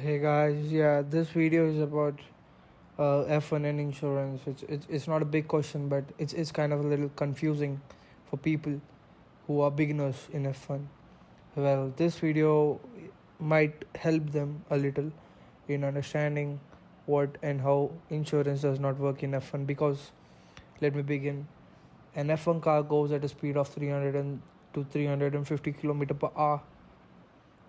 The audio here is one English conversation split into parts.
Hey guys, yeah, this video is about F1 and insurance. It's not a big question, but it's kind of a little confusing for people who are beginners in F1. Well, this video might help them a little in understanding what and how insurance does not work in F1 because let me begin. An F1 car goes at a speed of 300 to 350 km per hour,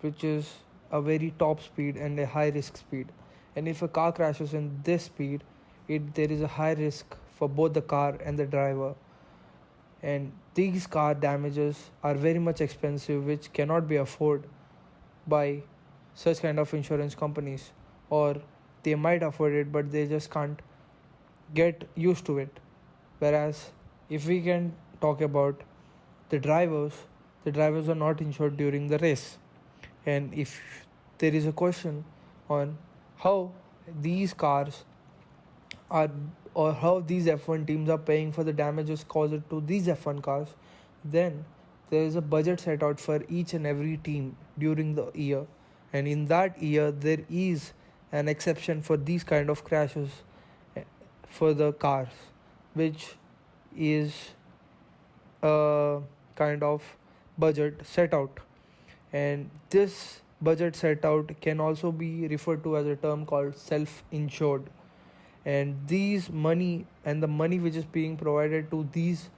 which is a very top speed and a high risk speed. And if a car crashes in this speed, there is a high risk for both the car and the driver. And these car damages are very much expensive, which cannot be afforded by such kind of insurance companies, or they might afford it but they just can't get used to it. Whereas if we can talk about the drivers, the drivers are not insured during the race. And if there is a question on how these cars are or how these F1 teams are paying for the damages caused to these F1 cars, then there is a budget set out for each and every team during the year, and in that year there is an exception for these kind of crashes for the cars, which is a kind of budget set out. And this budget set out can also be referred to as a term called self-insured. And these money and the money which is being provided to these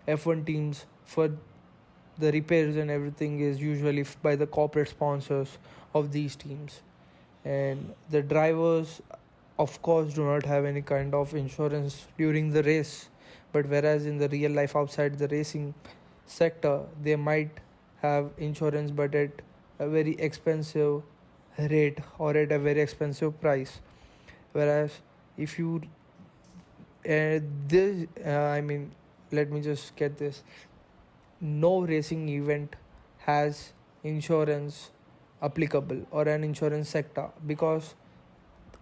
F1 teams for the repairs and everything is usually by the corporate sponsors of these teams. And the drivers of course do not have any kind of insurance during the race, but whereas in the real life outside the racing sector they might have insurance but at a very expensive rate or at a very expensive price. Whereas if you this I mean let me just get this, no racing event has insurance applicable or an insurance sector because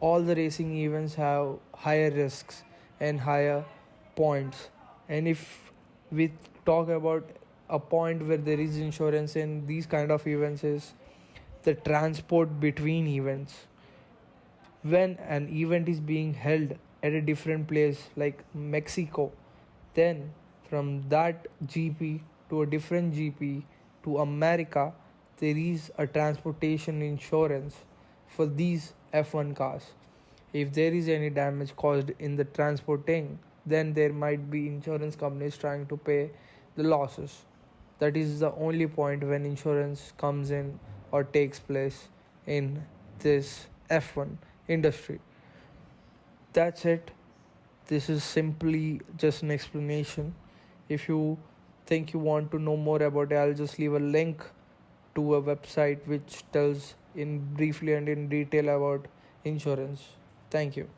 all the racing events have higher risks and higher points. And if we talk about a point where there is insurance in these kind of events is the transport between events. When an event is being held at a different place like Mexico, then from that GP to a different GP to America, there is a transportation insurance for these F1 cars. If there is any damage caused in the transporting, then there might be insurance companies trying to pay the losses. That is the only point when insurance comes in or takes place in this F1 industry. That's it. This is simply just an explanation. If you think you want to know more about it, I'll just leave a link to a website which tells in briefly and in detail about insurance. Thank you.